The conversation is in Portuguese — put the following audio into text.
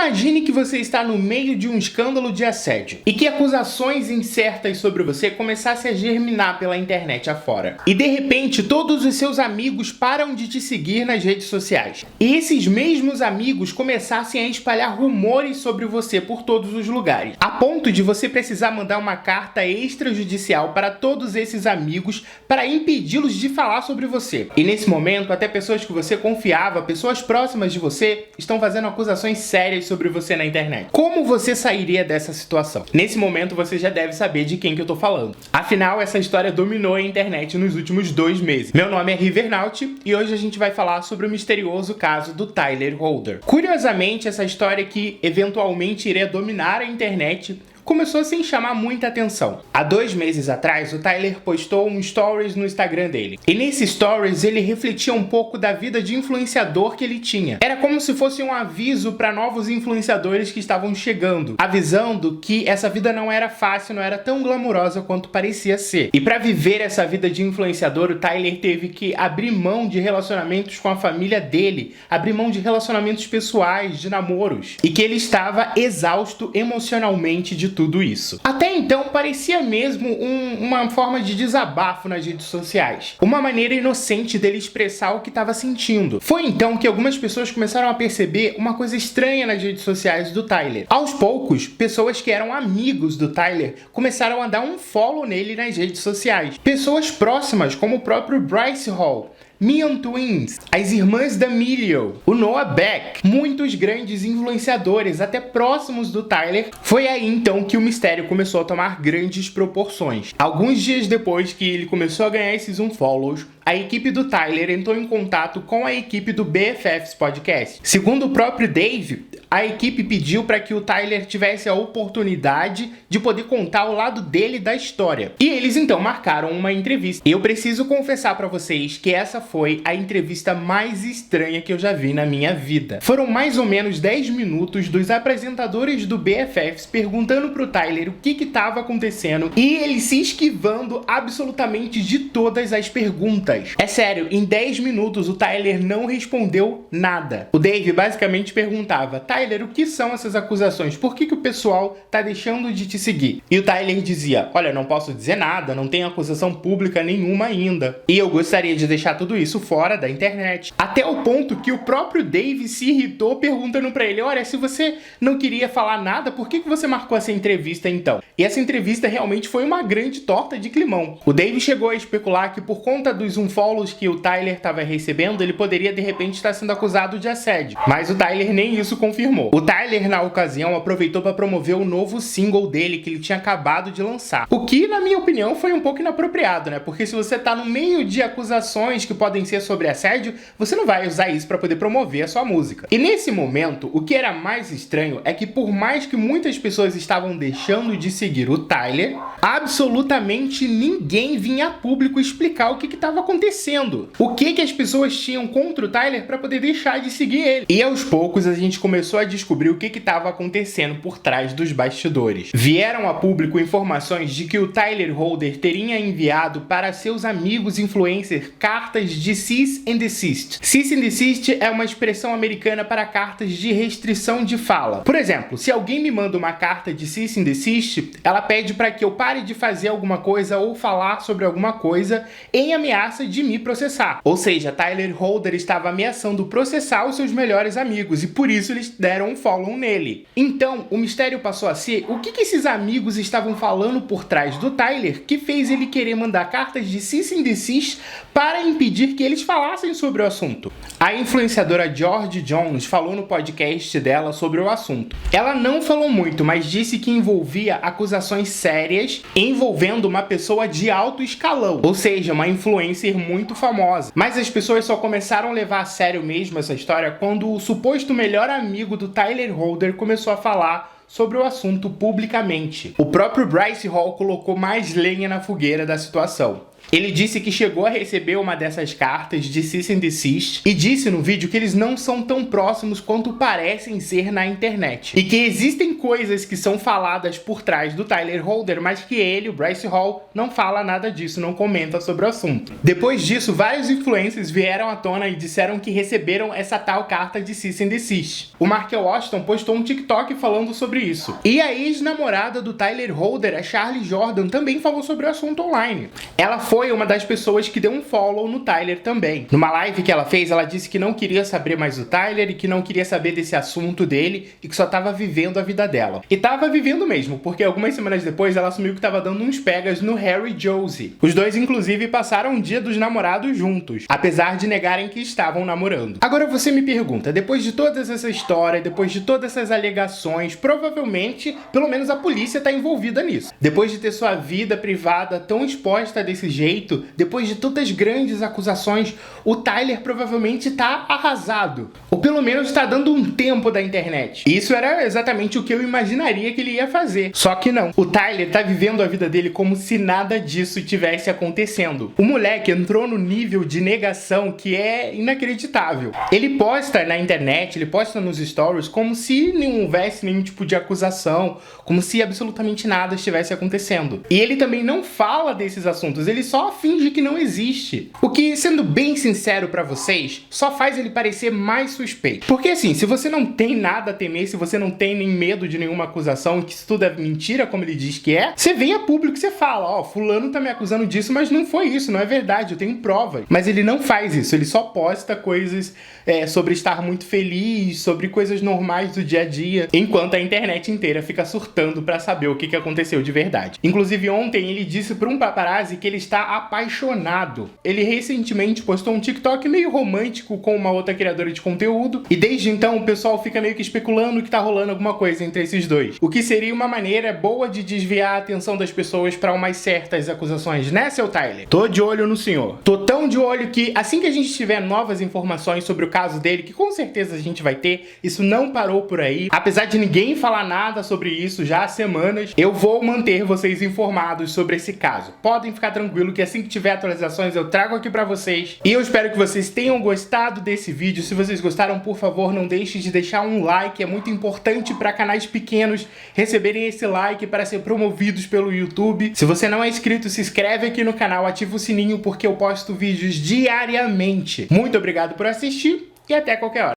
Imagine que você está no meio de um escândalo de assédio e que acusações incertas sobre você começassem a germinar pela internet afora. E de repente todos os seus amigos param de te seguir nas redes sociais. E esses mesmos amigos começassem a espalhar rumores sobre você por todos os lugares, a ponto de você precisar mandar uma carta extrajudicial para todos esses amigos para impedi-los de falar sobre você. E nesse momento, até pessoas que você confiava, pessoas próximas de você, estão fazendo acusações sérias sobre você na internet. Como você sairia dessa situação? Nesse momento você já deve saber de quem que eu tô falando. Afinal, essa história dominou a internet nos últimos 2 meses. Meu nome é Rivernaut e hoje a gente vai falar sobre o misterioso caso do Tyler Holder. Curiosamente, essa história que eventualmente iria dominar a internet começou sem chamar muita atenção. Há 2 meses atrás, o Tyler postou um stories no Instagram dele. E nesse stories, ele refletia um pouco da vida de influenciador que ele tinha. Era como se fosse um aviso para novos influenciadores que estavam chegando, avisando que essa vida não era fácil, não era tão glamurosa quanto parecia ser. E para viver essa vida de influenciador, o Tyler teve que abrir mão de relacionamentos com a família dele, abrir mão de relacionamentos pessoais, de namoros, e que ele estava exausto emocionalmente de tudo isso. Até então parecia mesmo uma forma de desabafo nas redes sociais, uma maneira inocente dele expressar o que estava sentindo. Foi então que algumas pessoas começaram a perceber uma coisa estranha nas redes sociais do Tyler. Aos poucos, pessoas que eram amigos do Tyler começaram a dar um follow nele nas redes sociais. Pessoas próximas, como o próprio Bryce Hall, Minion Twins, as irmãs D'Amelio, o Noah Beck, muitos grandes influenciadores, até próximos do Tyler. Foi aí então que o mistério começou a tomar grandes proporções. Alguns dias depois que ele começou a ganhar esses unfollows, a equipe do Tyler entrou em contato com a equipe do BFFs Podcast. Segundo o próprio Dave, a equipe pediu para que o Tyler tivesse a oportunidade de poder contar o lado dele da história. E eles então marcaram uma entrevista. Eu preciso confessar para vocês que essa foi a entrevista mais estranha que eu já vi na minha vida. Foram mais ou menos 10 minutos dos apresentadores do BFFs perguntando pro Tyler o que estava acontecendo e ele se esquivando absolutamente de todas as perguntas. É sério, em 10 minutos o Tyler não respondeu nada. O Dave basicamente perguntava: Tyler, o que são essas acusações? Por que o pessoal tá deixando de te seguir? E o Tyler dizia: olha, não posso dizer nada, não tem acusação pública nenhuma ainda. E eu gostaria de deixar tudo isso fora da internet. Até o ponto que o próprio Dave se irritou perguntando pra ele: olha, se você não queria falar nada, por que você marcou essa entrevista então? E essa entrevista realmente foi uma grande torta de climão. O Dave chegou a especular que por conta dos unfollows que o Tyler estava recebendo, ele poderia de repente estar sendo acusado de assédio. Mas o Tyler nem isso confirmou. O Tyler, na ocasião, aproveitou para promover o novo single dele que ele tinha acabado de lançar. O que, na minha opinião, foi um pouco inapropriado, né? Porque se você tá no meio de acusações que podem ser sobre assédio, você não vai usar isso para poder promover a sua música. E nesse momento, o que era mais estranho é que por mais que muitas pessoas estavam deixando de seguir o Tyler, absolutamente ninguém vinha a público explicar o que estava acontecendo. O que as pessoas tinham contra o Tyler para poder deixar de seguir ele. E aos poucos a gente começou a descobrir o que estava acontecendo por trás dos bastidores. Vieram a público informações de que o Tyler Holder teria enviado para seus amigos influencers cartas de cease and desist. Cease and desist é uma expressão americana para cartas de restrição de fala. Por exemplo, se alguém me manda uma carta de cease and desist, ela pede para que eu pare de fazer alguma coisa ou falar sobre alguma coisa em ameaça de me processar. Ou seja, Tyler Holder estava ameaçando processar os seus melhores amigos e por isso eles deram um follow nele. Então, o mistério passou a ser o que esses amigos estavam falando por trás do Tyler que fez ele querer mandar cartas de cease and desist para impedir que eles falassem sobre o assunto. A influenciadora George Jones falou no podcast dela sobre o assunto. Ela não falou muito, mas disse que envolvia acusações sérias envolvendo uma pessoa de alto escalão, ou seja, uma influencer muito famosa. Mas as pessoas só começaram a levar a sério mesmo essa história quando o suposto melhor amigo do Tyler Holder começou a falar sobre o assunto publicamente. O próprio Bryce Hall colocou mais lenha na fogueira da situação. Ele disse que chegou a receber uma dessas cartas de cease and desist e disse no vídeo que eles não são tão próximos quanto parecem ser na internet. E que existem coisas que são faladas por trás do Tyler Holder, mas que ele, o Bryce Hall, não fala nada disso, não comenta sobre o assunto. Depois disso, vários influencers vieram à tona e disseram que receberam essa tal carta de cease and desist. O Markel Washington postou um TikTok falando sobre isso. E a ex-namorada do Tyler Holder, a Charlie Jordan, também falou sobre o assunto online. Ela foi uma das pessoas que deu um follow no Tyler também. Numa live que ela fez, ela disse que não queria saber mais do Tyler e que não queria saber desse assunto dele e que só tava vivendo a vida dela. E tava vivendo mesmo, porque algumas semanas depois ela assumiu que tava dando uns pegas no Harry e Josie. Os dois, inclusive, passaram o dia dos namorados juntos, apesar de negarem que estavam namorando. Agora você me pergunta, depois de toda essa história, depois de todas essas alegações, provavelmente, pelo menos a polícia tá envolvida nisso. Depois de ter sua vida privada tão exposta desse jeito, depois de tantas grandes acusações, o Tyler provavelmente tá arrasado. Ou pelo menos tá dando um tempo da internet. E isso era exatamente o que eu imaginaria que ele ia fazer. Só que não. O Tyler tá vivendo a vida dele como se nada disso tivesse acontecendo. O moleque entrou no nível de negação que é inacreditável. Ele posta na internet, ele posta nos stories como se não houvesse nenhum tipo de acusação, como se absolutamente nada estivesse acontecendo. E ele também não fala desses assuntos, ele só finge que não existe. O que, sendo bem sincero pra vocês, só faz ele parecer mais suspeito. Porque assim, se você não tem nada a temer, se você não tem nem medo de nenhuma acusação, que isso tudo é mentira, como ele diz que é, você vem a público e você fala, ó, fulano tá me acusando disso, mas não foi isso, não é verdade, eu tenho provas. Mas ele não faz isso, ele só posta coisas sobre estar muito feliz, sobre coisas normais do dia a dia, enquanto a internet inteira fica surtando pra saber o que aconteceu de verdade. Inclusive ontem ele disse pra um paparazzi que ele está apaixonado. Ele recentemente postou um TikTok meio romântico com uma outra criadora de conteúdo, e desde então o pessoal fica meio que especulando que tá rolando alguma coisa entre esses dois. O que seria uma maneira boa de desviar a atenção das pessoas pra umas certas acusações, né, seu Tyler? Tô de olho no senhor. Tô tão de olho que assim que a gente tiver novas informações sobre o caso dele, que com certeza a gente vai ter, isso não parou por aí, apesar de ninguém falar nada sobre isso já há semanas, eu vou manter vocês informados sobre esse caso. Podem ficar tranquilo que assim que tiver atualizações eu trago aqui pra vocês. E eu espero que vocês tenham gostado desse vídeo. Se vocês gostaram, por favor, não deixe de deixar um like, é muito importante para canais pequenos receberem esse like para ser promovidos pelo YouTube. Se você não é inscrito, se inscreve aqui no canal, ativa o sininho porque eu posto vídeos diariamente. Muito obrigado por assistir e até qualquer hora.